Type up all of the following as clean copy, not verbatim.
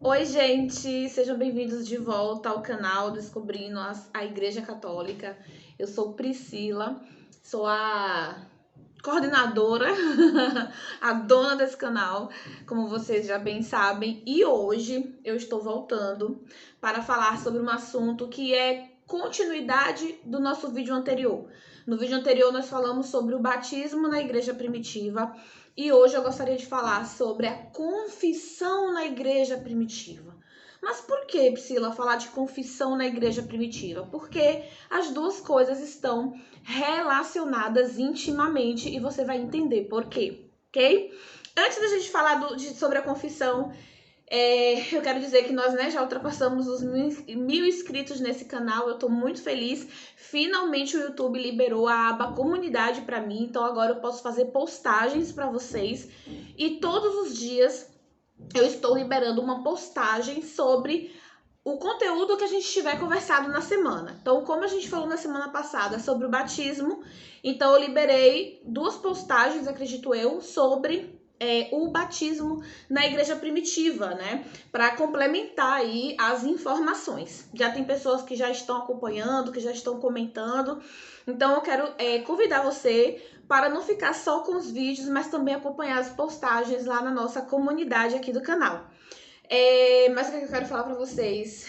Oi, gente, sejam bem-vindos de volta ao canal Descobrindo a Igreja Católica. Eu sou Priscila, sou a coordenadora, a dona desse canal, como vocês já bem sabem, e hoje eu estou voltando para falar sobre um assunto que é continuidade do nosso vídeo anterior. No vídeo anterior nós falamos sobre o batismo na igreja primitiva e hoje eu gostaria de falar sobre a confissão na igreja primitiva. Mas por que, Priscila, falar de confissão na igreja primitiva? Porque as duas coisas estão relacionadas intimamente e você vai entender por quê, ok? Antes da gente falar sobre a confissão, eu quero dizer que nós já ultrapassamos os mil inscritos nesse canal. Eu tô muito feliz. Finalmente o YouTube liberou a aba comunidade para mim, então agora eu posso fazer postagens para vocês e todos os dias eu estou liberando uma postagem sobre o conteúdo que a gente tiver conversado na semana. Então, como a gente falou na semana passada sobre o batismo, então eu liberei 2 postagens, acredito eu, sobre o batismo na igreja primitiva, né? Para complementar aí as informações. Já tem pessoas que já estão acompanhando, que já estão comentando. Então, eu quero convidar você para não ficar só com os vídeos, mas também acompanhar as postagens lá na nossa comunidade aqui do canal. Mas o que eu quero falar pra vocês?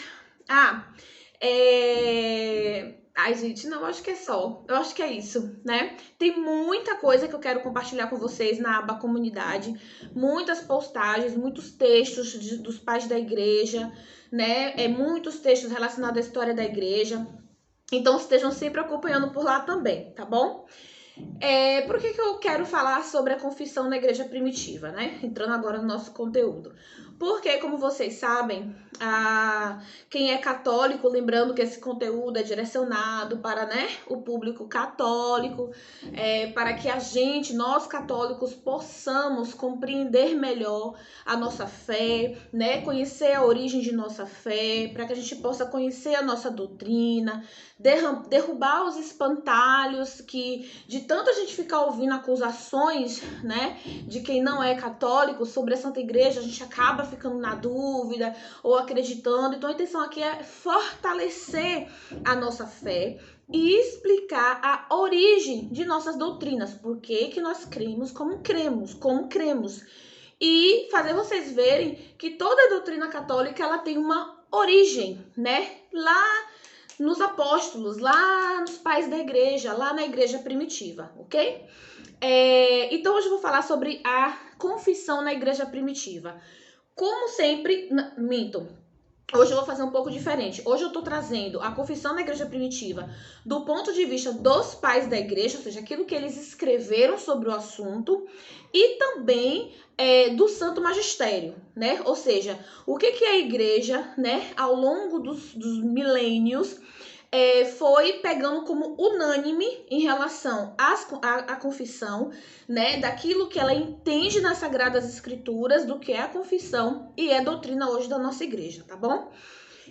Ai, gente, não, acho que é só. Eu acho que é isso, né? Tem muita coisa que eu quero compartilhar com vocês na aba comunidade. Muitas postagens, muitos textos dos pais da igreja, né? Muitos textos relacionados à história da igreja. Então, estejam sempre acompanhando por lá também, tá bom? Por que eu quero falar sobre a confissão na igreja primitiva, né? Entrando agora no nosso conteúdo. Porque, como vocês sabem, quem é católico, lembrando que esse conteúdo é direcionado para, o público católico, para que nós católicos, possamos compreender melhor a nossa fé, né? Conhecer a origem de nossa fé, para que a gente possa conhecer a nossa doutrina, derrubar os espantalhos que de tanto a gente ficar ouvindo acusações, né, de quem não é católico sobre a Santa Igreja, a gente acaba ficando na dúvida ou acreditando. Então a intenção aqui é fortalecer a nossa fé e explicar a origem de nossas doutrinas, por que nós cremos como cremos. E fazer vocês verem que toda a doutrina católica ela tem uma origem, né? Lá nos apóstolos, lá nos pais da igreja, lá na igreja primitiva, ok? Então hoje eu vou falar sobre a confissão na igreja primitiva. Como sempre, hoje eu vou fazer um pouco diferente. Hoje eu tô trazendo a confissão na igreja primitiva do ponto de vista dos pais da igreja, ou seja, aquilo que eles escreveram sobre o assunto, e também do Santo Magistério, né? Ou seja, o que a igreja, né, ao longo dos milênios, foi pegando como unânime em relação à confissão, né, daquilo que ela entende nas Sagradas Escrituras, do que é a confissão e é doutrina hoje da nossa igreja, tá bom?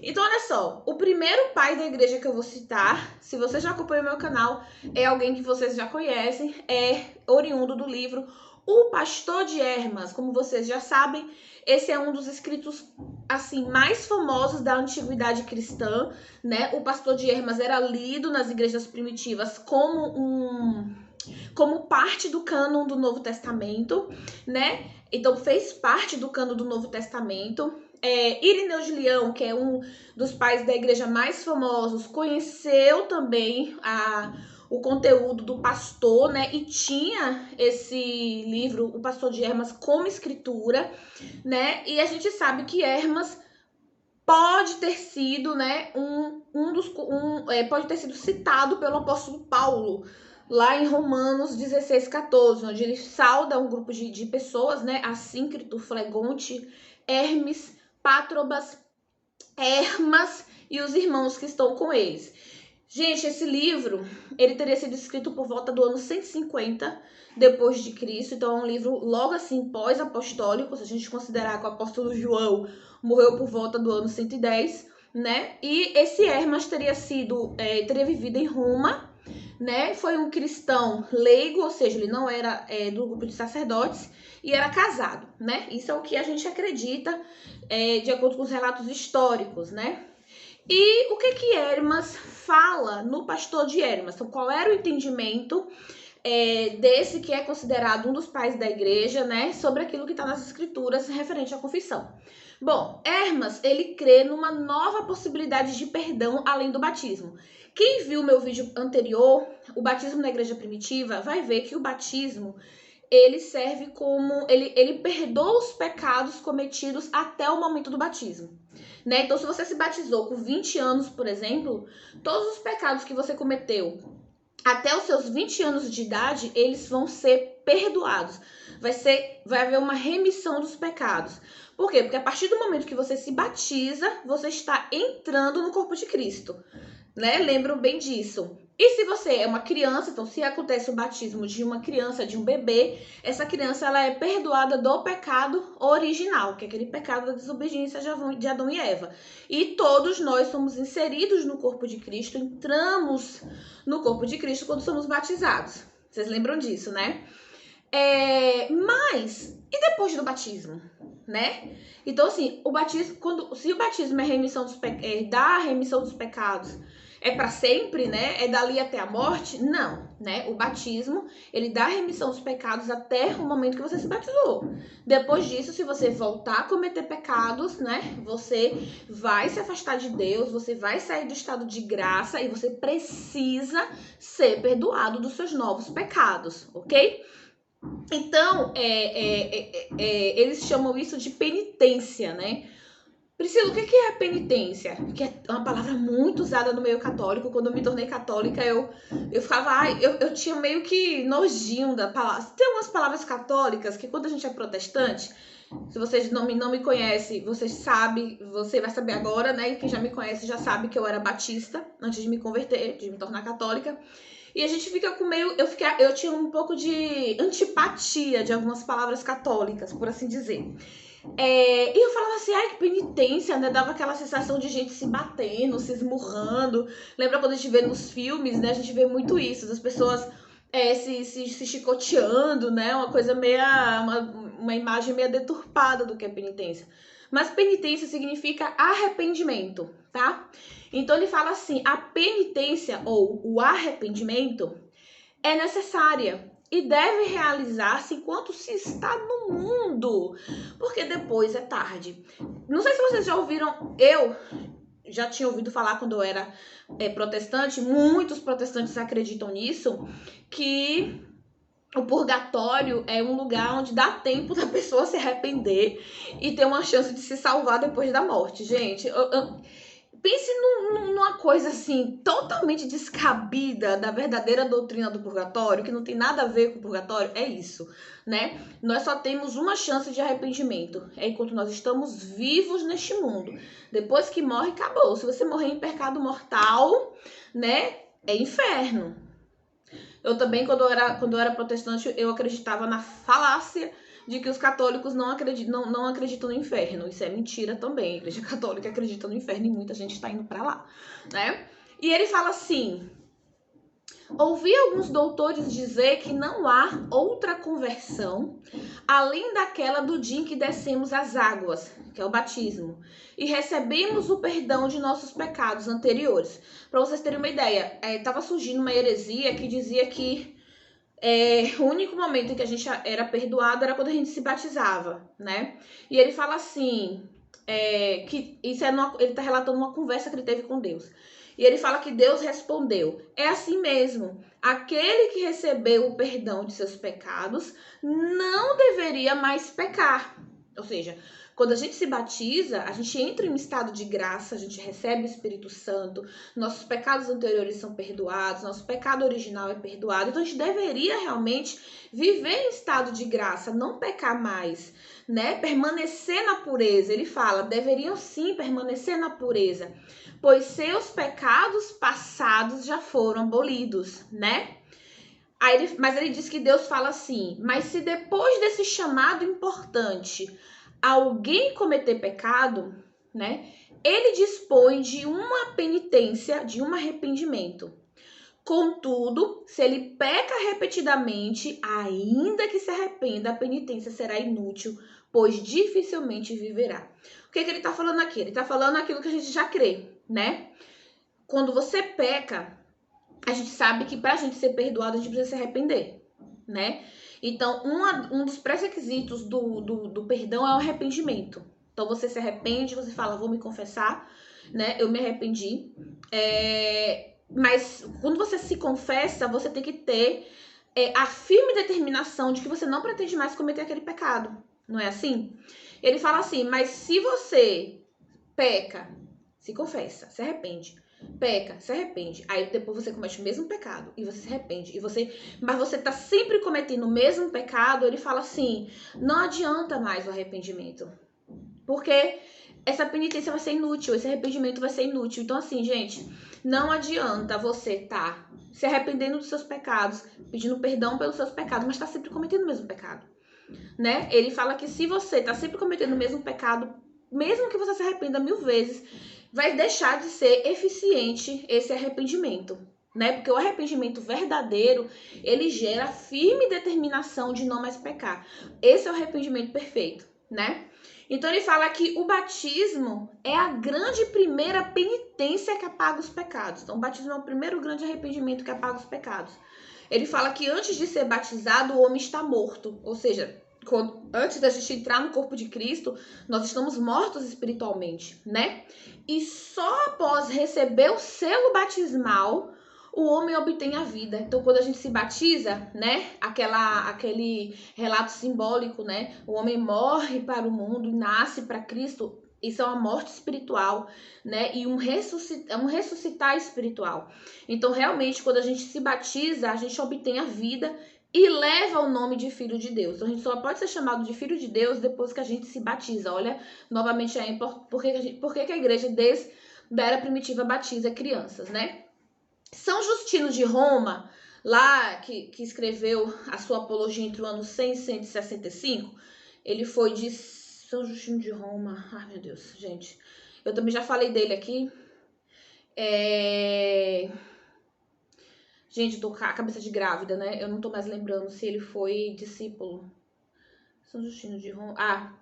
Então, olha só, o primeiro pai da igreja que eu vou citar, se você já acompanha o meu canal, é alguém que vocês já conhecem, é oriundo do livro O Pastor de Hermas. Como vocês já sabem, esse é um dos escritos assim mais famosos da antiguidade cristã, né? O Pastor de Hermas era lido nas igrejas primitivas como parte do cânon do Novo Testamento, né? Então fez parte do cânon do Novo Testamento. Irineu de Leão, que é um dos pais da igreja mais famosos, conheceu também o conteúdo do pastor, né? E tinha esse livro, O Pastor de Hermas, como escritura, né? E a gente sabe que Hermas pode ter sido, né, pode ter sido citado pelo apóstolo Paulo, lá em Romanos 16:14, onde ele sauda um grupo de pessoas, né, Assíncrito, Flegonte, Hermes, Pátrobas, Hermas e os irmãos que estão com eles. Gente, esse livro, ele teria sido escrito por volta do ano 150 depois de Cristo, então é um livro logo assim pós-apostólico, se a gente considerar que o apóstolo João morreu por volta do ano 110, né? E esse Hermas teria vivido em Roma, né? Foi um cristão leigo, ou seja, ele não era do grupo de sacerdotes e era casado, né? Isso é o que a gente acredita de acordo com os relatos históricos, né? E o que Hermas fala no Pastor de Hermas? Então, qual era o entendimento desse que é considerado um dos pais da igreja, né? Sobre aquilo que está nas escrituras referente à confissão. Bom, Hermas, ele crê numa nova possibilidade de perdão além do batismo. Quem viu meu vídeo anterior, o batismo na igreja primitiva, vai ver que o batismo, ele serve como... Ele perdoa os pecados cometidos até o momento do batismo, né? Então, se você se batizou com 20 anos, por exemplo, todos os pecados que você cometeu até os seus 20 anos de idade, eles vão ser perdoados. Vai haver uma remissão dos pecados. Por quê? Porque a partir do momento que você se batiza, você está entrando no corpo de Cristo, né? Lembram bem disso. E se você é uma criança, então se acontece o batismo de uma criança, de um bebê, essa criança ela é perdoada do pecado original, que é aquele pecado da desobediência de Adão e Eva. E todos nós somos inseridos no corpo de Cristo, entramos no corpo de Cristo quando somos batizados. Vocês lembram disso, né? Mas, e depois do batismo, né? Então, assim, o batismo, se o batismo é dá a remissão dos pecados, é para sempre, né? É dali até a morte? Não, né? O batismo, ele dá a remissão dos pecados até o momento que você se batizou. Depois disso, se você voltar a cometer pecados, né? Você vai se afastar de Deus, você vai sair do estado de graça e você precisa ser perdoado dos seus novos pecados, ok? Então, eles chamam isso de penitência, né? Priscila, o que é penitência? Que é uma palavra muito usada no meio católico. Quando eu me tornei católica, eu ficava... eu tinha meio que nojinho da palavra. Tem umas palavras católicas que quando a gente é protestante, se vocês não me conhecem, você vai saber agora, né? E quem já me conhece já sabe que eu era batista antes de me converter, de me tornar católica. E a gente fica com meio... Eu tinha um pouco de antipatia de algumas palavras católicas, por assim dizer. E eu falava assim, ai, que penitência, né? Dava aquela sensação de gente se batendo, se esmurrando. Lembra quando a gente vê nos filmes, né? A gente vê muito isso, das pessoas se chicoteando, né? Uma coisa uma imagem meio deturpada do que é penitência. Mas penitência significa arrependimento, tá? Então ele fala assim, a penitência ou o arrependimento é necessária e deve realizar-se enquanto se está no mundo, porque depois é tarde. Não sei se vocês já ouviram, eu já tinha ouvido falar quando eu era protestante, muitos protestantes acreditam nisso, que o purgatório é um lugar onde dá tempo da pessoa se arrepender e ter uma chance de se salvar depois da morte. Gente, pense numa coisa assim, totalmente descabida da verdadeira doutrina do purgatório, que não tem nada a ver com o purgatório, é isso, né? Nós só temos uma chance de arrependimento, é enquanto nós estamos vivos neste mundo. Depois que morre, acabou. Se você morrer em pecado mortal, né, é inferno. Eu também, quando eu era protestante, eu acreditava na falácia de que os católicos não acreditam no inferno. Isso é mentira também. A Igreja Católica acredita no inferno e muita gente está indo para lá, né? E ele fala assim: ouvi alguns doutores dizer que não há outra conversão além daquela do dia em que descemos as águas, que é o batismo, e recebemos o perdão de nossos pecados anteriores. Para vocês terem uma ideia, estava surgindo uma heresia que dizia que o único momento em que a gente era perdoado era quando a gente se batizava, né? E ele fala assim, que isso ele está relatando uma conversa que ele teve com Deus. E ele fala que Deus respondeu, é assim mesmo, aquele que recebeu o perdão de seus pecados não deveria mais pecar. Ou seja, quando a gente se batiza, a gente entra em um estado de graça, a gente recebe o Espírito Santo, nossos pecados anteriores são perdoados, nosso pecado original é perdoado. Então a gente deveria realmente viver em estado de graça, não pecar mais, né? Permanecer na pureza. Ele fala, deveriam sim permanecer na pureza, pois seus pecados passados já foram abolidos, né? Mas ele diz que Deus fala assim, mas se depois desse chamado importante alguém cometer pecado, né, ele dispõe de uma penitência, de um arrependimento. Contudo, se ele peca repetidamente, ainda que se arrependa, a penitência será inútil, pois dificilmente viverá. O que ele está falando aqui? Ele está falando aquilo que a gente já crê, né? Quando você peca, a gente sabe que para a gente ser perdoado, a gente precisa se arrepender, né? Então, um dos pré-requisitos do perdão é o arrependimento. Então, você se arrepende, você fala, vou me confessar, né? Eu me arrependi. Mas quando você se confessa, você tem que ter a firme determinação de que você não pretende mais cometer aquele pecado. Não é assim? Ele fala assim, mas se você peca, se confessa, se arrepende, peca, se arrepende, aí depois você comete o mesmo pecado e você se arrepende, mas você tá sempre cometendo o mesmo pecado, ele fala assim, não adianta mais o arrependimento, porque essa penitência vai ser inútil, esse arrependimento vai ser inútil. Então assim, gente, não adianta você tá se arrependendo dos seus pecados, pedindo perdão pelos seus pecados, mas tá sempre cometendo o mesmo pecado, né? Ele fala que se você tá sempre cometendo o mesmo pecado, mesmo que você se arrependa 1000 vezes, vai deixar de ser eficiente esse arrependimento, né? Porque o arrependimento verdadeiro, ele gera firme determinação de não mais pecar. Esse é o arrependimento perfeito, né? Então ele fala que o batismo é a grande primeira penitência que apaga os pecados. Então o batismo é o primeiro grande arrependimento que apaga os pecados. Ele fala que antes de ser batizado, o homem está morto, ou seja, antes da gente entrar no corpo de Cristo, nós estamos mortos espiritualmente, né? E só após receber o selo batismal, o homem obtém a vida. Então, quando a gente se batiza, né? Aquele relato simbólico, né? O homem morre para o mundo e nasce para Cristo. Isso é uma morte espiritual, né? E um ressuscitar espiritual. Então, realmente, quando a gente se batiza, a gente obtém a vida e leva o nome de filho de Deus. Então, a gente só pode ser chamado de filho de Deus depois que a gente se batiza. Olha, novamente, por que a igreja desde da era primitiva batiza crianças, né? São Justino de Roma, lá que escreveu a sua apologia entre o ano 100 e 165, ele foi de São Justino de Roma. Ai, meu Deus, gente. Eu também já falei dele aqui. Gente, tô com a cabeça de grávida, né? Eu não tô mais lembrando se ele foi discípulo. São Justino de Roma. Ah,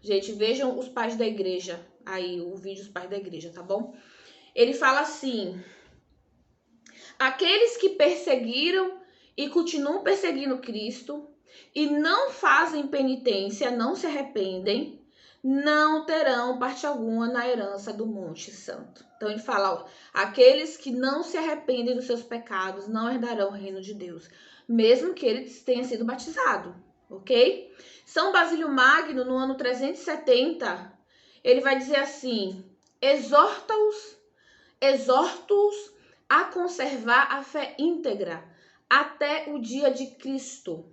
gente, vejam os pais da igreja. Aí, o vídeo Os Pais da Igreja, tá bom? Ele fala assim: aqueles que perseguiram e continuam perseguindo Cristo e não fazem penitência, não se arrependem, não terão parte alguma na herança do Monte Santo. Então ele fala, ó, aqueles que não se arrependem dos seus pecados não herdarão o reino de Deus, mesmo que eles tenham sido batizados, ok? São Basílio Magno, no ano 370, ele vai dizer assim, exorta-os a conservar a fé íntegra até o dia de Cristo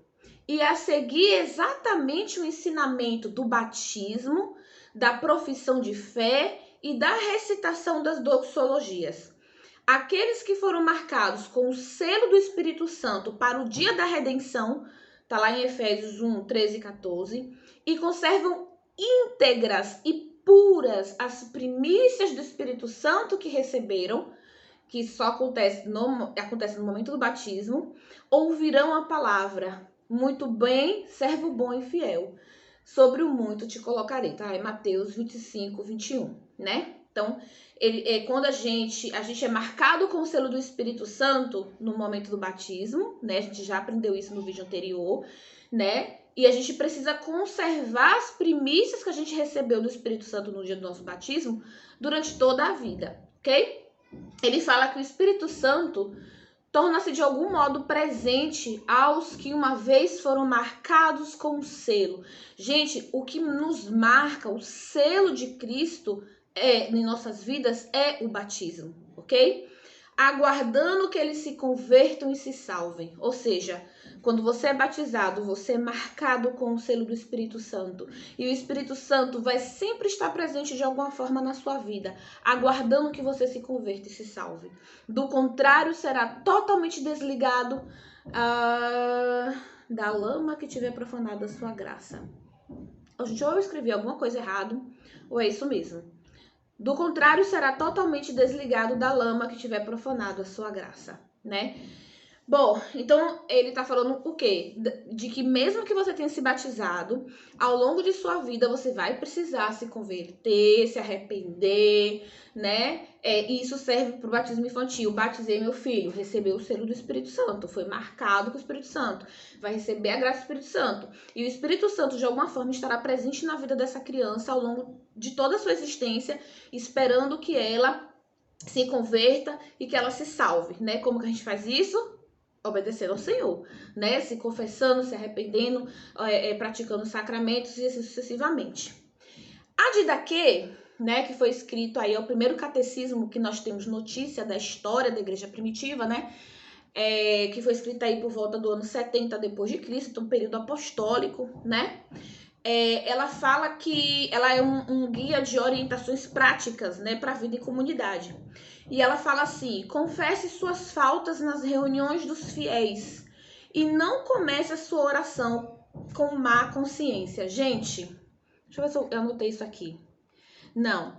e a seguir exatamente o ensinamento do batismo, da profissão de fé e da recitação das doxologias. Aqueles que foram marcados com o selo do Espírito Santo para o dia da redenção, está lá em Efésios 1, 13 e 14, e conservam íntegras e puras as primícias do Espírito Santo que receberam, que só acontece no momento do batismo, ouvirão a palavra. Muito bem, servo bom e fiel. Sobre o muito te colocarei, tá? É Mateus 25, 21, né? Então, quando a gente é marcado com o selo do Espírito Santo no momento do batismo, né? A gente já aprendeu isso no vídeo anterior, né? E a gente precisa conservar as primícias que a gente recebeu do Espírito Santo no dia do nosso batismo durante toda a vida, ok? Ele fala que o Espírito Santo torna-se de algum modo presente aos que uma vez foram marcados com o selo. Gente, o que nos marca, o selo de Cristo em nossas vidas é o batismo, ok? Aguardando que eles se convertam e se salvem. Ou seja, quando você é batizado, você é marcado com o selo do Espírito Santo. E o Espírito Santo vai sempre estar presente de alguma forma na sua vida, aguardando que você se converta e se salve. Do contrário, será totalmente desligado da lama que tiver profanado a sua graça. Gente, ou eu escrevi alguma coisa errado, ou é isso mesmo. Do contrário, será totalmente desligado da lama que tiver profanado a sua graça, né? Bom, então ele tá falando o quê? De que mesmo que você tenha se batizado, ao longo de sua vida você vai precisar se converter, se arrepender, né? E isso serve para o batismo infantil. Batizei meu filho, recebeu o selo do Espírito Santo, foi marcado com o Espírito Santo, vai receber a graça do Espírito Santo. E o Espírito Santo, de alguma forma, estará presente na vida dessa criança ao longo de toda a sua existência, esperando que ela se converta e que ela se salve, né? Como que a gente faz isso? Obedecendo ao Senhor, né? Se confessando, se arrependendo, praticando sacramentos e assim sucessivamente. A Didaquê, né, que foi escrito aí, é o primeiro catecismo que nós temos notícia da história da igreja primitiva, né? Que foi escrita aí por volta do ano 70 depois de Cristo, então período apostólico, né? Ela fala que ela é um guia de orientações práticas, né, para a vida em comunidade. E ela fala assim: confesse suas faltas nas reuniões dos fiéis e não comece a sua oração com má consciência. Gente, deixa eu ver se eu anotei isso aqui. Não.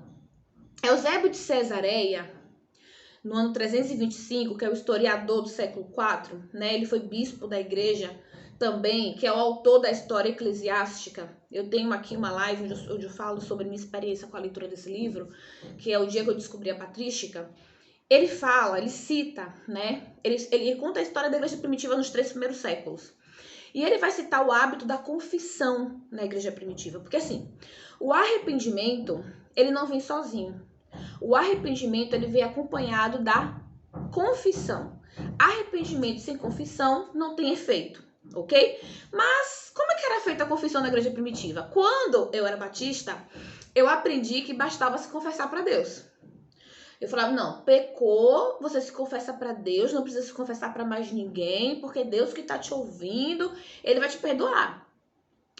Eusébio de Cesareia, no ano 325, que é o historiador do século IV, né? Ele foi bispo da igreja também, que é o autor da história eclesiástica. Eu tenho aqui uma live onde eu falo sobre minha experiência com a leitura desse livro, que é o dia que eu descobri a patrística. Ele fala, ele cita, né? Ele conta a história da igreja primitiva nos 3 primeiros séculos. E ele vai citar o hábito da confissão na igreja primitiva. Porque assim, o arrependimento, ele não vem sozinho. O arrependimento, ele vem acompanhado da confissão. Arrependimento sem confissão não tem efeito, ok? Mas como é que era feita a confissão na igreja primitiva? Quando eu era batista, eu aprendi que bastava se confessar para Deus. Eu falava, não, pecou, você se confessa para Deus, não precisa se confessar para mais ninguém, porque Deus que tá te ouvindo, ele vai te perdoar,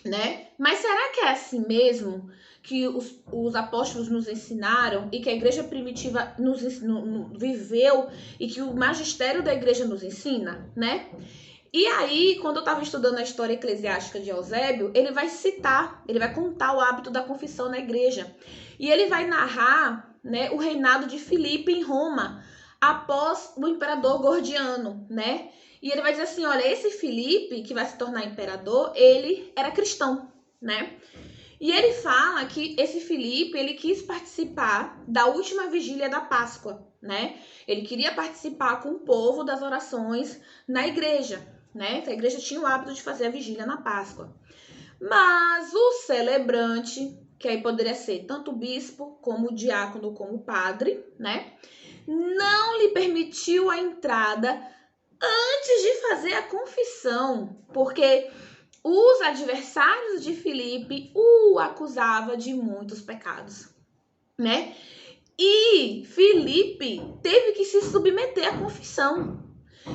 né? Mas será que é assim mesmo que os apóstolos nos ensinaram e que a igreja primitiva viveu e que o magistério da igreja nos ensina, né? E aí, quando eu estava estudando a história eclesiástica de Eusébio, ele vai citar, ele vai contar o hábito da confissão na igreja. E ele vai narrar, né, o reinado de Filipe em Roma, após o imperador Gordiano, né? E ele vai dizer assim, olha, esse Filipe, que vai se tornar imperador, ele era cristão, né? E ele fala que esse Filipe, ele quis participar da última vigília da Páscoa, né? Ele queria participar com o povo das orações na igreja, né? A igreja tinha o hábito de fazer a vigília na Páscoa. Mas o celebrante, que aí poderia ser tanto o bispo, como o diácono, como o padre, né? Não lhe permitiu a entrada antes de fazer a confissão, porque os adversários de Filipe o acusavam de muitos pecados, né? E Filipe teve que se submeter à confissão.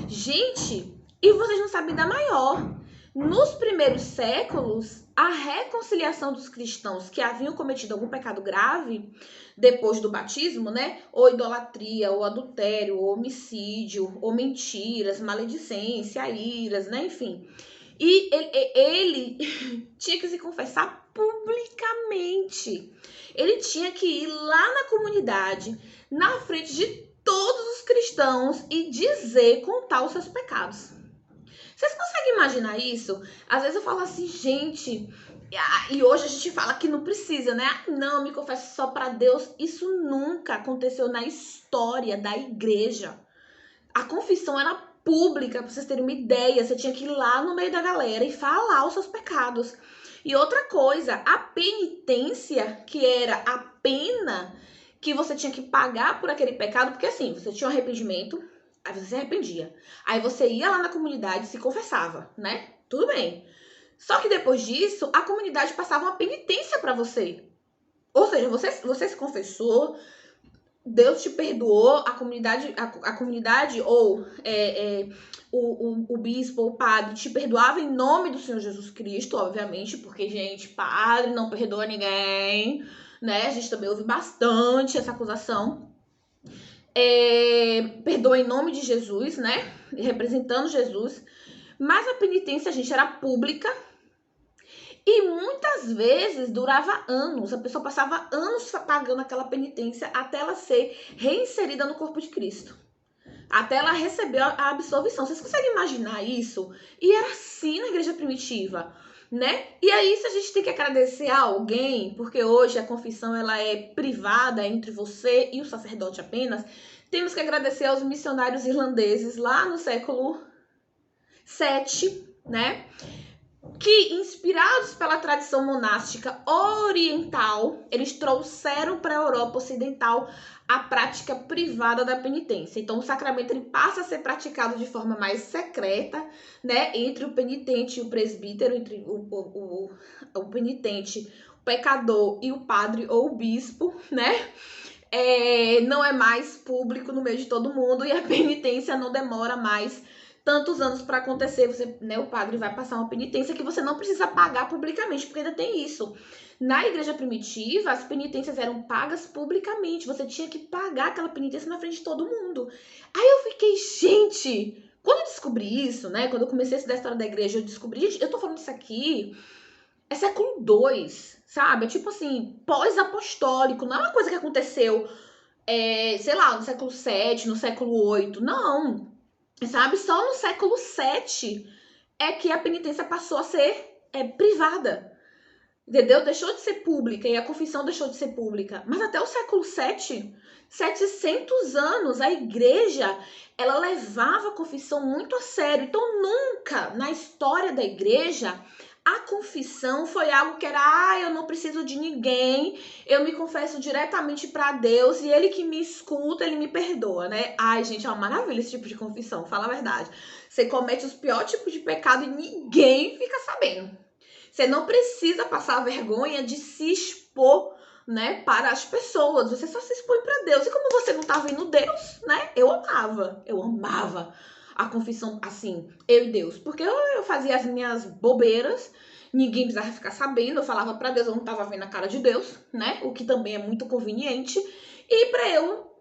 Gente, e vocês não sabem da maior. Nos primeiros séculos, a reconciliação dos cristãos que haviam cometido algum pecado grave depois do batismo, né? Ou idolatria, ou adultério, ou homicídio, ou mentiras, maledicência, iras, né? Enfim. E ele tinha que se confessar publicamente. Ele tinha que ir lá na comunidade, na frente de todos os cristãos e dizer, contar os seus pecados. Vocês conseguem imaginar isso? Às vezes eu falo assim, gente, e hoje a gente fala que não precisa, né? Não, me confesso só para Deus. Isso nunca aconteceu na história da igreja. A confissão era pública, para vocês terem uma ideia. Você tinha que ir lá no meio da galera e falar os seus pecados. E outra coisa, a penitência, que era a pena que você tinha que pagar por aquele pecado, porque assim, você tinha um arrependimento, aí você se arrependia. Aí você ia lá na comunidade e se confessava, né? Tudo bem. Só que depois disso, a comunidade passava uma penitência para você. Ou seja, você se confessou, Deus te perdoou, a comunidade ou o bispo ou o padre te perdoava em nome do Senhor Jesus Cristo, obviamente, porque, gente, padre não perdoa ninguém, né? A gente também ouve bastante essa acusação. Perdoa em nome de Jesus, né? Representando Jesus. Mas a penitência, gente, era pública. E muitas vezes durava anos, a pessoa passava anos pagando aquela penitência até ela ser reinserida no corpo de Cristo. até ela receber a absolvição. Vocês conseguem imaginar isso? E era assim na igreja primitiva, né? E aí, se a gente tem que agradecer a alguém, porque hoje a confissão ela é privada entre você e o sacerdote apenas, temos que agradecer aos missionários irlandeses lá no século VII, né? Que, inspirados pela tradição monástica oriental, eles trouxeram para a Europa Ocidental a prática privada da penitência. Então, o sacramento ele passa a ser praticado de forma mais secreta, né, entre o penitente e o presbítero, entre o penitente, o pecador e o padre ou o bispo, né? Não é mais público no meio de todo mundo e a penitência não demora mais tantos anos para acontecer. Você, né, o padre vai passar uma penitência que você não precisa pagar publicamente, porque ainda tem isso. Na igreja primitiva, as penitências eram pagas publicamente. Você tinha que pagar aquela penitência na frente de todo mundo. Aí eu fiquei, gente, quando eu descobri isso, né, quando eu comecei a estudar a história da igreja, eu descobri, gente, eu tô falando isso aqui, é século II, sabe? É tipo assim, pós-apostólico, não é uma coisa que aconteceu, sei lá, no século VII, no século VIII, não. Sabe? Só no século VII é que a penitência passou a ser privada. Entendeu? Deixou de ser pública e a confissão deixou de ser pública. Mas até o século VII, 700 anos, a igreja, ela levava a confissão muito a sério. Então, nunca na história da igreja a confissão foi algo que era, eu não preciso de ninguém, eu me confesso diretamente para Deus e ele que me escuta, ele me perdoa, né? Ai, gente, é uma maravilha esse tipo de confissão, fala a verdade. Você comete os piores tipos de pecado e ninguém fica sabendo. Você não precisa passar vergonha de se expor, né, para as pessoas. Você só se expõe para Deus. E como você não tá vendo Deus, né? Eu amava a confissão assim, eu e Deus. Porque eu fazia as minhas bobeiras, ninguém precisava ficar sabendo. Eu falava para Deus, eu não tava vendo a cara de Deus, né? O que também é muito conveniente. E para eu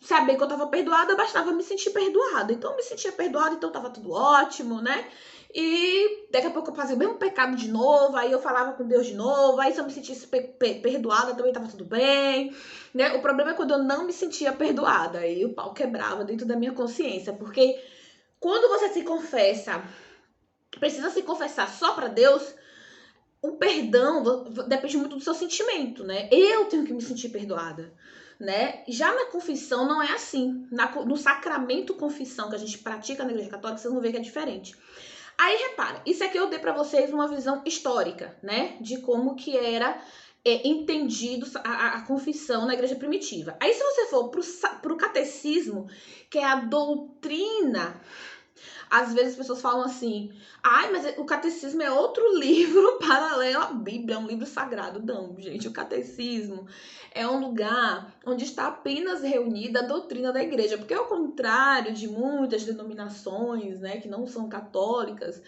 saber que eu tava perdoada, bastava me sentir perdoada. Então eu me sentia perdoada, então tava tudo ótimo, né? E daqui a pouco eu fazia o mesmo pecado de novo, aí eu falava com Deus de novo, aí se eu me sentisse perdoada também tava tudo bem, né? O problema é quando eu não me sentia perdoada, aí o pau quebrava dentro da minha consciência, porque quando você se confessa, precisa se confessar só pra Deus, o perdão depende muito do seu sentimento, né? Eu tenho que me sentir perdoada, né? Já na confissão não é assim. No sacramento confissão que a gente pratica na igreja católica, vocês vão ver que é diferente. Aí, repara, isso aqui eu dei para vocês uma visão histórica, né? De como que era entendido a confissão na igreja primitiva. Aí, se você for pro catecismo, que é a doutrina, às vezes as pessoas falam assim, ai, mas o catecismo é outro livro paralelo à Bíblia, é um livro sagrado. Não, gente, o catecismo é um lugar onde está apenas reunida a doutrina da igreja, porque ao contrário de muitas denominações, né, que não são católicas,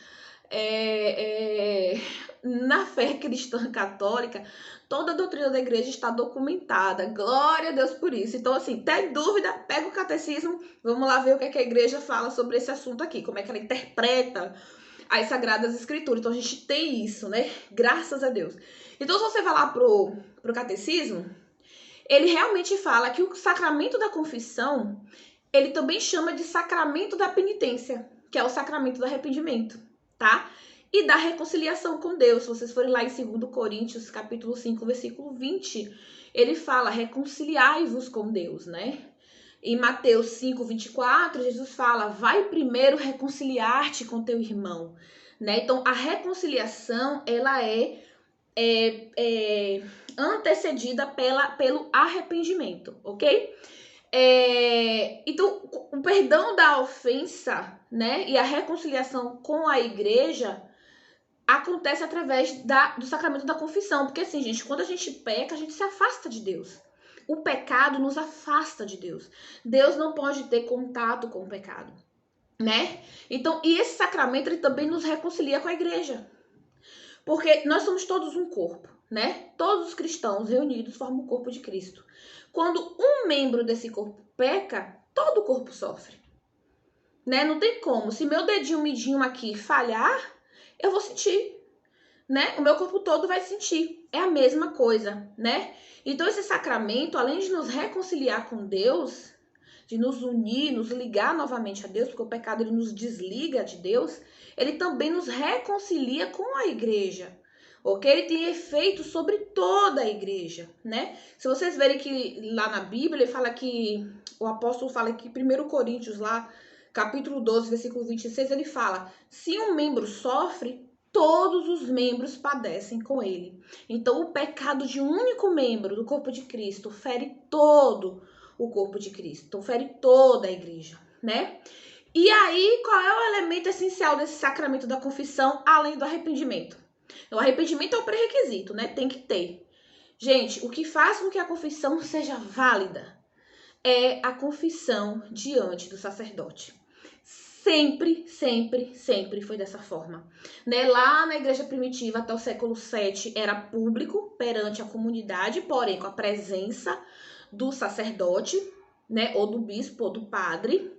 na fé cristã católica, toda a doutrina da igreja está documentada. Glória a Deus por isso. Então, assim, tem dúvida? Pega o catecismo, vamos lá ver o que a igreja fala sobre esse assunto aqui, como é que ela interpreta as Sagradas Escrituras. Então, a gente tem isso, né? Graças a Deus. Então, se você vai lá pro catecismo, ele realmente fala que o sacramento da confissão, ele também chama de sacramento da penitência, que é o sacramento do arrependimento, tá? E da reconciliação com Deus. Se vocês forem lá em 2 Coríntios, capítulo 5, versículo 20, ele fala, reconciliai-vos com Deus, né? Em Mateus 5, 24, Jesus fala, vai primeiro reconciliar-te com teu irmão, né? Então, a reconciliação, ela é antecedida pelo arrependimento, ok? Então, o perdão da ofensa, né, e a reconciliação com a igreja acontece através do sacramento da confissão. Porque assim, gente, quando a gente peca, a gente se afasta de Deus. O pecado nos afasta de Deus. Deus não pode ter contato com o pecado, né? Então, e esse sacramento, ele também nos reconcilia com a igreja. Porque nós somos todos um corpo, né? Todos os cristãos reunidos formam o corpo de Cristo. Quando um membro desse corpo peca, todo o corpo sofre, né? Não tem como. Se meu dedinho midinho aqui falhar, eu vou sentir, né? O meu corpo todo vai sentir. É a mesma coisa, né? Então, esse sacramento, além de nos reconciliar com Deus, de nos unir, nos ligar novamente a Deus, porque o pecado ele nos desliga de Deus, ele também nos reconcilia com a igreja. Ok? Ele tem efeito sobre toda a igreja, né? Se vocês verem que lá na Bíblia, ele fala que, o apóstolo fala que 1 Coríntios lá, capítulo 12, versículo 26, ele fala, se um membro sofre, todos os membros padecem com ele. Então, o pecado de um único membro do corpo de Cristo fere todo o corpo de Cristo, então fere toda a igreja, né? E aí, qual é o elemento essencial desse sacramento da confissão, além do arrependimento? O arrependimento é o pré-requisito, né? Tem que ter. Gente, o que faz com que a confissão seja válida é a confissão diante do sacerdote. Sempre, sempre, sempre foi dessa forma. Né? Lá na igreja primitiva, até o século VII, era público perante a comunidade, porém com a presença do sacerdote, né? Ou do bispo, ou do padre.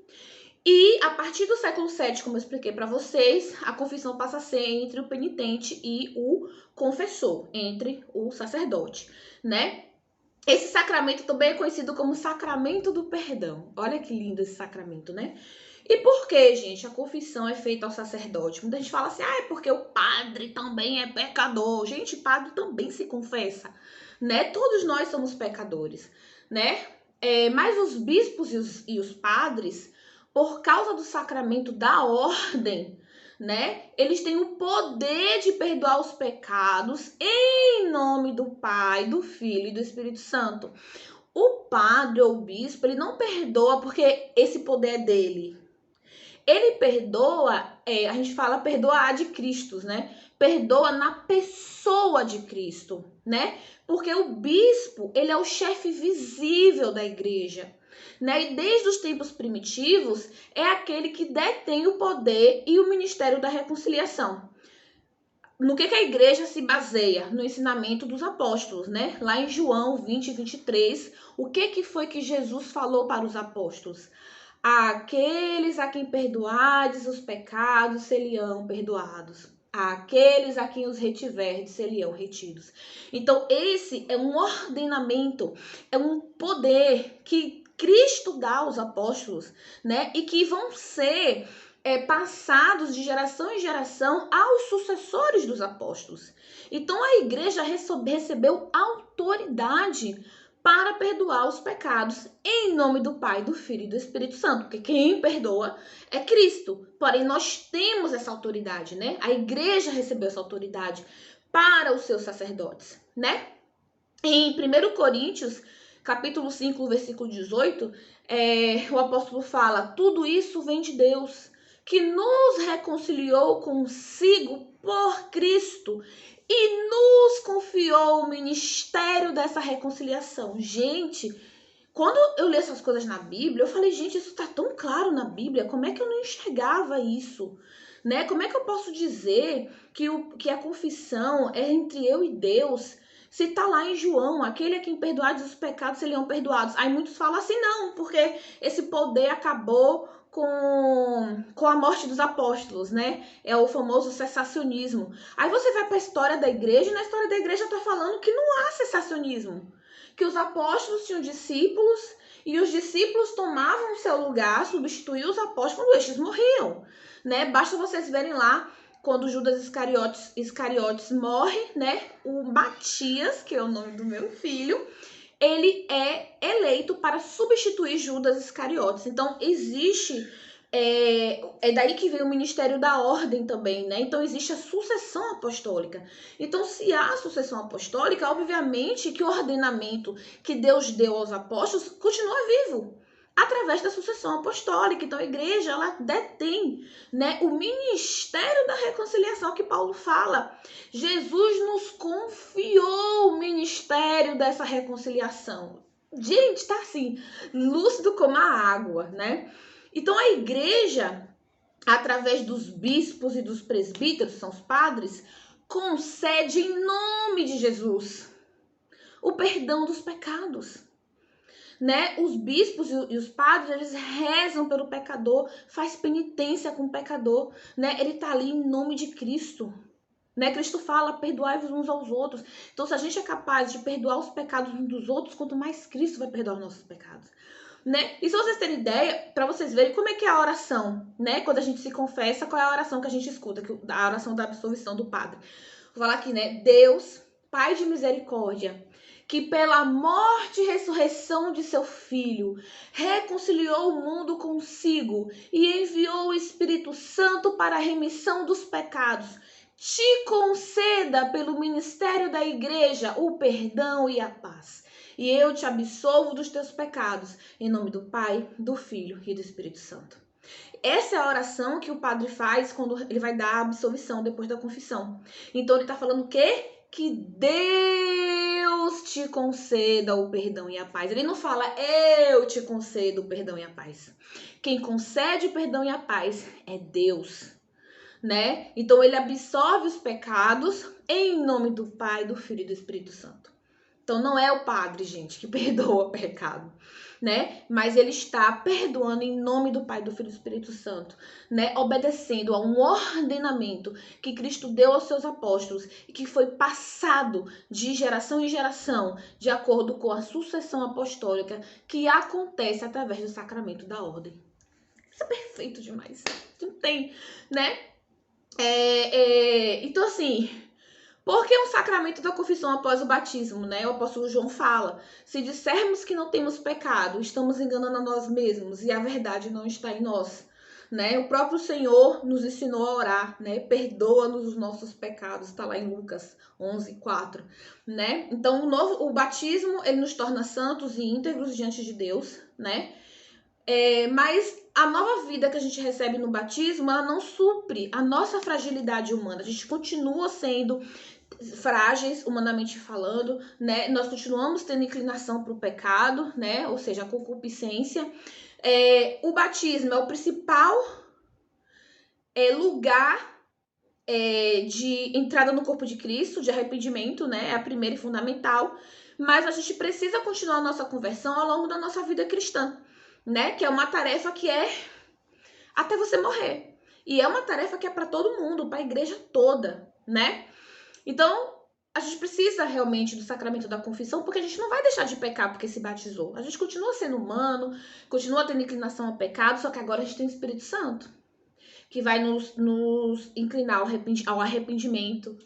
E a partir do século VII, como eu expliquei para vocês, a confissão passa a ser entre o penitente e o confessor, entre o sacerdote, né? Esse sacramento também é conhecido como sacramento do perdão. Olha que lindo esse sacramento, né? E por que, gente, a confissão é feita ao sacerdote? Muita gente fala assim, é porque o padre também é pecador. Gente, padre também se confessa, né? Todos nós somos pecadores, né? Mas os bispos e os padres, por causa do sacramento da ordem, né? Eles têm o poder de perdoar os pecados em nome do Pai, do Filho e do Espírito Santo. O padre ou o bispo, ele não perdoa porque esse poder é dele. Ele perdoa, a gente fala perdoa ad Christus, né? Perdoa na pessoa de Cristo, né? Porque o bispo, ele é o chefe visível da igreja, né? E desde os tempos primitivos, é aquele que detém o poder e o ministério da reconciliação. No que a igreja se baseia? No ensinamento dos apóstolos, né? Lá em João 20, 23, o que foi que Jesus falou para os apóstolos? Aqueles a quem perdoardes os pecados, serão perdoados. Aqueles a quem os retiverdes, serão retidos. Então, esse é um ordenamento, é um poder que Cristo dá aos apóstolos, né? E que vão ser passados de geração em geração aos sucessores dos apóstolos. Então, a igreja recebeu autoridade para perdoar os pecados em nome do Pai, do Filho e do Espírito Santo, porque quem perdoa é Cristo. Porém, nós temos essa autoridade, né? A igreja recebeu essa autoridade para os seus sacerdotes, né? Em 1 Coríntios, capítulo 5, versículo 18, o apóstolo fala, tudo isso vem de Deus, que nos reconciliou consigo por Cristo e nos confiou o ministério dessa reconciliação. Gente, quando eu li essas coisas na Bíblia, eu falei, gente, isso tá tão claro na Bíblia, como é que eu não enxergava isso? Né? Como é que eu posso dizer que a confissão é entre eu e Deus, se tá lá em João, aquele a quem perdoados os pecados serão perdoados? Aí muitos falam assim, não, porque esse poder acabou com a morte dos apóstolos, né? É o famoso cessacionismo. Aí você vai para a história da igreja, e na história da igreja tá falando que não há cessacionismo. Que os apóstolos tinham discípulos e os discípulos tomavam o seu lugar, substituíam os apóstolos quando estes morriam, né? Basta vocês verem lá, quando Judas Iscariotes morre, né? O Matias, que é o nome do meu filho, ele é eleito para substituir Judas Iscariotes. Então, existe... É daí que vem o ministério da ordem também, né? Então, existe a sucessão apostólica. Então, se há sucessão apostólica, obviamente que o ordenamento que Deus deu aos apóstolos continua vivo, através da sucessão apostólica. Então, a igreja, ela detém, né, o ministério da reconciliação que Paulo fala. Jesus nos confiou o ministério dessa reconciliação. Gente, tá assim, lúcido como a água, né? Então, a igreja, através dos bispos e dos presbíteros, são os padres, concede em nome de Jesus o perdão dos pecados. Né? Os bispos e os padres, eles rezam pelo pecador, faz penitência com o pecador, né? Ele tá ali em nome de Cristo, né? Cristo fala, perdoai-vos uns aos outros. Então, se a gente é capaz de perdoar os pecados uns dos outros, quanto mais Cristo vai perdoar os nossos pecados. né? E se vocês terem ideia, para vocês verem como é que é a oração, né? Quando a gente se confessa, qual é a oração que a gente escuta? A oração da absolvição do padre. Vou falar aqui, né? Deus, Pai de misericórdia, que pela morte e ressurreição de seu Filho, reconciliou o mundo consigo e enviou o Espírito Santo para a remissão dos pecados, te conceda pelo ministério da igreja o perdão e a paz. E eu te absolvo dos teus pecados, em nome do Pai, do Filho e do Espírito Santo. Essa é a oração que o padre faz quando ele vai dar a absolvição depois da confissão. Então ele está falando o quê? Que Deus te conceda o perdão e a paz. Ele não fala, eu te concedo o perdão e a paz. Quem concede o perdão e a paz é Deus, né? Então ele absolve os pecados em nome do Pai, do Filho e do Espírito Santo. Então não é o padre, gente, que perdoa o pecado, né? Mas ele está perdoando em nome do Pai, do Filho e do Espírito Santo, né? Obedecendo a um ordenamento que Cristo deu aos seus apóstolos e que foi passado de geração em geração, de acordo com a sucessão apostólica que acontece através do sacramento da ordem. Isso é perfeito demais. Não tem, né? Então, assim, por que um sacramento da confissão após o batismo, né? O apóstolo João fala, se dissermos que não temos pecado, estamos enganando a nós mesmos e a verdade não está em nós, né? O próprio Senhor nos ensinou a orar, né? Perdoa-nos os nossos pecados, está lá em Lucas 11:4, né? Então, o batismo, ele nos torna santos e íntegros diante de Deus, né? Mas a nova vida que a gente recebe no batismo, ela não supre a nossa fragilidade humana. A gente continua sendo frágeis, humanamente falando, né? Nós continuamos tendo inclinação para o pecado, né? Ou seja, a concupiscência. O batismo é o principal lugar de entrada no corpo de Cristo, de arrependimento, né? É a primeira e fundamental. Mas a gente precisa continuar a nossa conversão ao longo da nossa vida cristã, né? Que é uma tarefa que é até você morrer. E é uma tarefa que é para todo mundo, para a igreja toda, né? Então, a gente precisa realmente do sacramento da confissão, porque a gente não vai deixar de pecar porque se batizou. A gente continua sendo humano, continua tendo inclinação ao pecado, só que agora a gente tem o Espírito Santo, que vai nos inclinar ao arrependimento,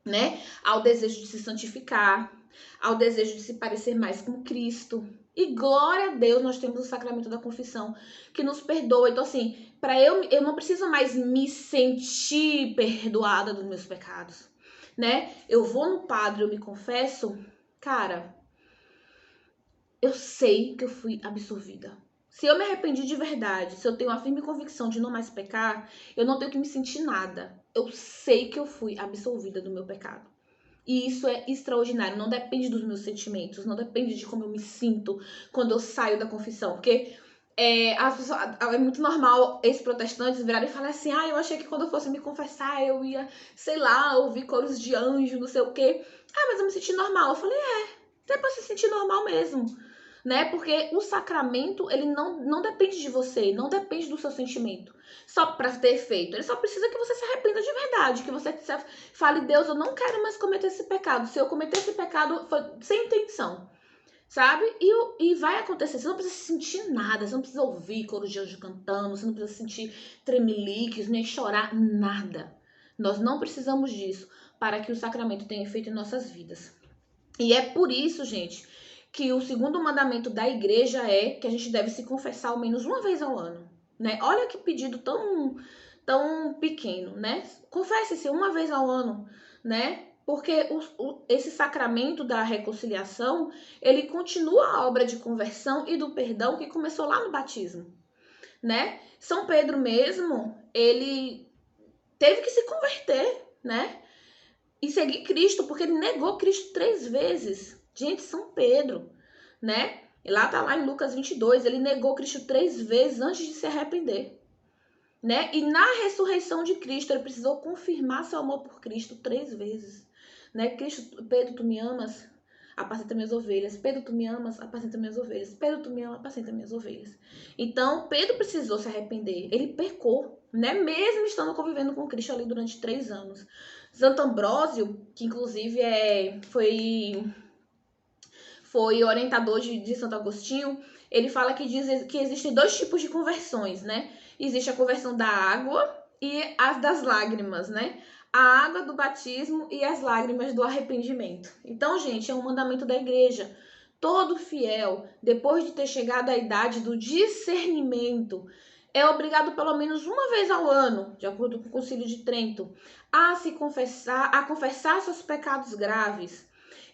né? Ao desejo de se santificar, ao desejo de se parecer mais com Cristo. E glória a Deus, nós temos o sacramento da confissão, que nos perdoa. Então, assim, eu não preciso mais me sentir perdoada dos meus pecados, né? Eu vou no padre, eu me confesso, cara, eu sei que eu fui absolvida. Se eu me arrependi de verdade, se eu tenho a firme convicção de não mais pecar, eu não tenho que me sentir nada. Eu sei que eu fui absolvida do meu pecado. E isso é extraordinário, não depende dos meus sentimentos, não depende de como eu me sinto quando eu saio da confissão. Porque é muito normal esses protestantes virarem e falarem assim, eu achei que quando eu fosse me confessar eu ia, sei lá, ouvir coros de anjo, não sei o quê. Mas eu me senti normal. Eu falei, até pra se sentir normal mesmo, né? Porque o sacramento, ele não depende de você, não depende do seu sentimento, só para ter efeito. Ele só precisa que você se arrependa de verdade, que você fale, Deus, eu não quero mais cometer esse pecado. Se eu cometer esse pecado, foi sem intenção, sabe? E vai acontecer. Você não precisa sentir nada, você não precisa ouvir coro de anjo cantando, você não precisa sentir tremeliques, nem chorar, nada. Nós não precisamos disso para que o sacramento tenha efeito em nossas vidas. E é por isso, gente, que o segundo mandamento da igreja é que a gente deve se confessar ao menos uma vez ao ano, né? Olha que pedido tão pequeno, né? Confesse-se uma vez ao ano, né? Porque esse sacramento da reconciliação, ele continua a obra de conversão e do perdão que começou lá no batismo, né? São Pedro mesmo, ele teve que se converter, né? E seguir Cristo, porque ele negou Cristo 3 vezes. Gente, São Pedro, né? E lá tá lá em Lucas 22, ele negou Cristo 3 vezes antes de se arrepender, né? E na ressurreição de Cristo, ele precisou confirmar seu amor por Cristo 3 vezes, né? Pedro, tu me amas? Apacenta minhas ovelhas. Pedro, tu me amas? Apacenta minhas ovelhas. Pedro, tu me amas? Apacenta minhas ovelhas. Então, Pedro precisou se arrepender. Ele pecou, né? Mesmo estando convivendo com Cristo ali durante 3 anos. Santo Ambrósio, que inclusive foi foi orientador de Santo Agostinho, ele fala que diz que existem 2 tipos de conversões, né? Existe a conversão da água e as das lágrimas, né? A água do batismo e as lágrimas do arrependimento. Então, gente, é um mandamento da igreja. Todo fiel, depois de ter chegado à idade do discernimento, é obrigado pelo menos uma vez ao ano, de acordo com o Concílio de Trento, a confessar seus pecados graves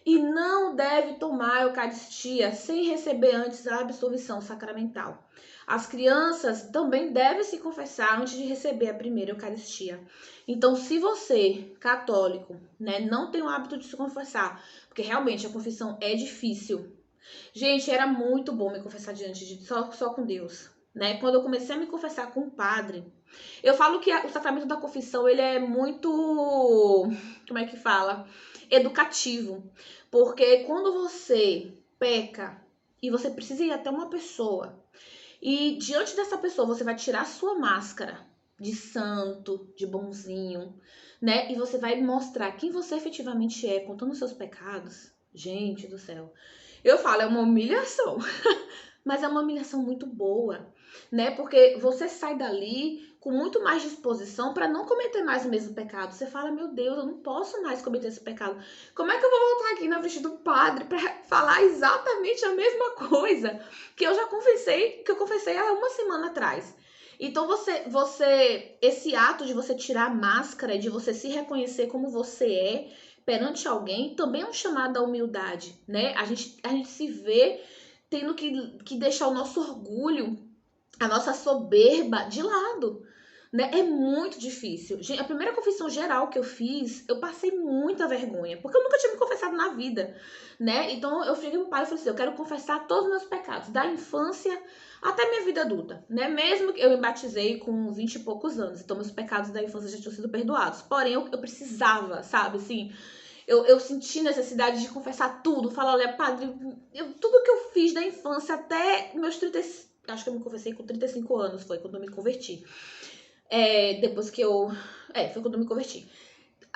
e não deve tomar a Eucaristia sem receber antes a absolvição sacramental. As crianças também devem se confessar antes de receber a primeira Eucaristia. Então, se você, católico, né, não tem o hábito de se confessar, porque realmente a confissão é difícil. Gente, era muito bom me confessar diante de só com Deus, né? Quando eu comecei a me confessar com o padre, eu falo que o sacramento da confissão, ele é muito, como é que fala? Educativo. Porque quando você peca e você precisa ir até uma pessoa e diante dessa pessoa você vai tirar sua máscara de santo, de bonzinho, né? E você vai mostrar quem você efetivamente é, contando os seus pecados. Gente do céu. Eu falo, é uma humilhação. Mas é uma humilhação muito boa, né? Porque você sai dali com muito mais disposição para não cometer mais o mesmo pecado. Você fala, meu Deus, eu não posso mais cometer esse pecado. Como é que eu vou voltar aqui na frente do padre para falar exatamente a mesma coisa que eu já confessei, que eu confessei há uma semana atrás? Então esse ato de você tirar a máscara, de você se reconhecer como você é perante alguém, também é um chamado à humildade, né? A gente se vê tendo que deixar o nosso orgulho, a nossa soberba de lado, né? É muito difícil. A primeira confissão geral que eu fiz, eu passei muita vergonha, porque eu nunca tinha me confessado na vida, né? Então eu cheguei pro pai e falei assim, eu quero confessar todos os meus pecados, da infância até minha vida adulta, né? Mesmo que eu me batizei com 20 e poucos anos, então meus pecados da infância já tinham sido perdoados. Porém, eu precisava, sabe, assim, eu senti necessidade de confessar tudo, falar, olha, padre, tudo que eu fiz da infância até meus 30, acho que eu me confessei com 35 anos, foi quando eu me converti. Foi quando eu me converti.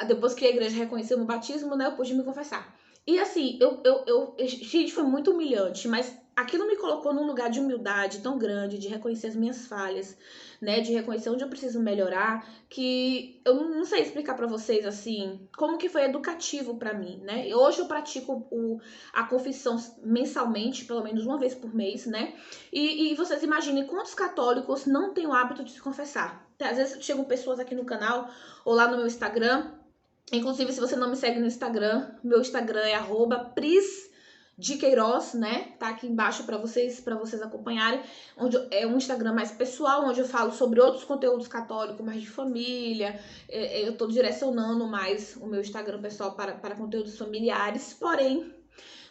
Depois que a igreja reconheceu meu batismo, né, eu pude me confessar. E assim, gente, foi muito humilhante, mas aquilo me colocou num lugar de humildade tão grande, de reconhecer as minhas falhas, né, de reconhecer onde eu preciso melhorar, que eu não sei explicar pra vocês, assim, como que foi educativo pra mim, né. Hoje eu pratico a confissão mensalmente, pelo menos uma vez por mês, né, e vocês imaginem quantos católicos não têm o hábito de se confessar. Às vezes chegam pessoas aqui no canal ou lá no meu Instagram. Inclusive, se você não me segue no Instagram, meu Instagram é @prisdequeiroz, né? Tá aqui embaixo para vocês acompanharem. É um Instagram mais pessoal, onde eu falo sobre outros conteúdos católicos, mais de família. Eu tô direcionando mais o meu Instagram pessoal para conteúdos familiares, porém,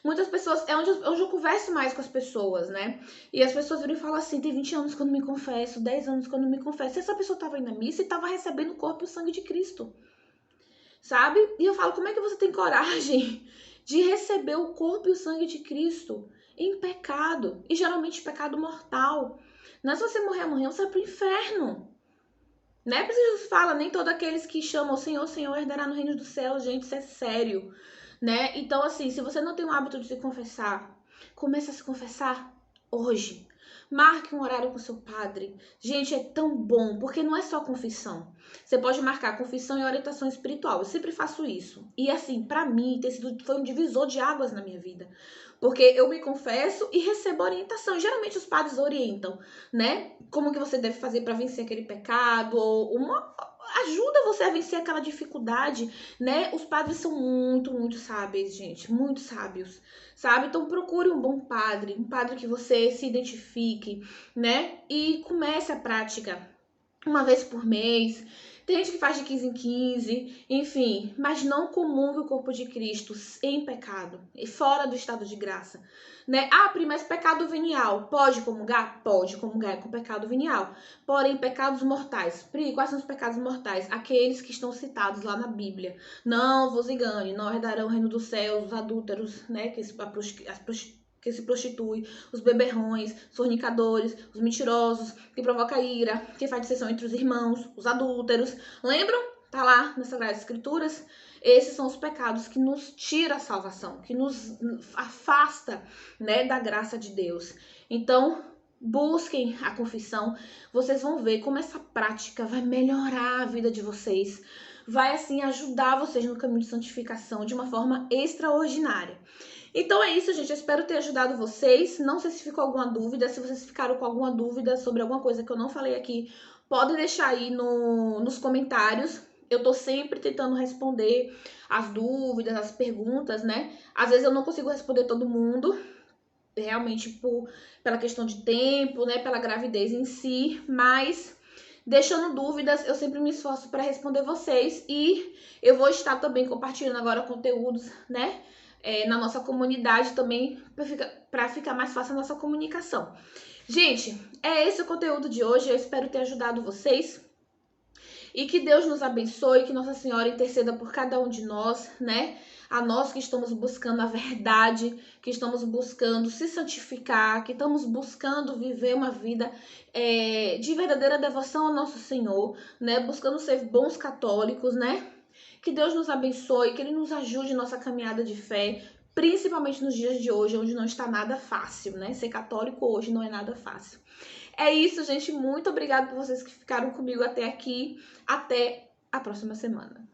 muitas pessoas, é onde eu converso mais com as pessoas, né? E as pessoas viram e falam assim, tem 20 anos que eu não me confesso, 10 anos que eu não me confesso. E essa pessoa tava indo à missa e tava recebendo o corpo e o sangue de Cristo, sabe? E eu falo, como é que você tem coragem de receber o corpo e o sangue de Cristo em pecado? E geralmente pecado mortal. Não é se você morrer amanhã, você vai pro inferno. Não é porque Jesus fala, nem todos aqueles que chamam o Senhor, Senhor, herdará no reino do céu. Gente, isso é sério, né? Então, assim, se você não tem o hábito de se confessar, comece a se confessar hoje. Marque um horário com seu padre. Gente, é tão bom, porque não é só confissão. Você pode marcar confissão e orientação espiritual. Eu sempre faço isso. E assim, pra mim, foi um divisor de águas na minha vida. Porque eu me confesso e recebo orientação. E geralmente os padres orientam, né? Como que você deve fazer para vencer aquele pecado, ou ajuda você a vencer aquela dificuldade, né? Os padres são muito, muito sábios, gente, muito sábios, sabe? Então procure um bom padre, um padre que você se identifique, né? E comece a prática uma vez por mês. Tem gente que faz de 15 em 15, enfim, mas não comungue o corpo de Cristo em pecado e fora do estado de graça, né? Ah, Pri, mas pecado venial, pode comungar? Pode comungar com pecado venial. Porém, pecados mortais. Pri, quais são os pecados mortais? Aqueles que estão citados lá na Bíblia. Não vos engane, não herdarão o reino dos céus, os adúlteros, né? Que se prostituem, os beberrões, os fornicadores, os mentirosos, que provoca ira, que faz dissensão entre os irmãos, os adúlteros. Lembram? Tá lá nas Sagradas Escrituras. Esses são os pecados que nos tira a salvação, que nos afasta, né, da graça de Deus. Então, busquem a confissão. Vocês vão ver como essa prática vai melhorar a vida de vocês. Vai, assim, ajudar vocês no caminho de santificação de uma forma extraordinária. Então é isso, gente. Eu espero ter ajudado vocês. Não sei se ficou alguma dúvida. Se vocês ficaram com alguma dúvida sobre alguma coisa que eu não falei aqui, pode deixar aí nos comentários. Eu tô sempre tentando responder as dúvidas, as perguntas, né? Às vezes eu não consigo responder todo mundo, realmente pela questão de tempo, né? Pela gravidez em si, mas deixando dúvidas, eu sempre me esforço para responder vocês. E eu vou estar também compartilhando agora conteúdos, né? Na nossa comunidade também, para ficar mais fácil a nossa comunicação. Gente, é esse o conteúdo de hoje. Eu espero ter ajudado vocês. E que Deus nos abençoe, que Nossa Senhora interceda por cada um de nós, né? A nós que estamos buscando a verdade, que estamos buscando se santificar, que estamos buscando viver uma vida de verdadeira devoção ao nosso Senhor, né? Buscando ser bons católicos, né? Que Deus nos abençoe, que Ele nos ajude em nossa caminhada de fé, principalmente nos dias de hoje, onde não está nada fácil, né? Ser católico hoje não é nada fácil. É isso, gente. Muito obrigada por vocês que ficaram comigo até aqui. Até a próxima semana.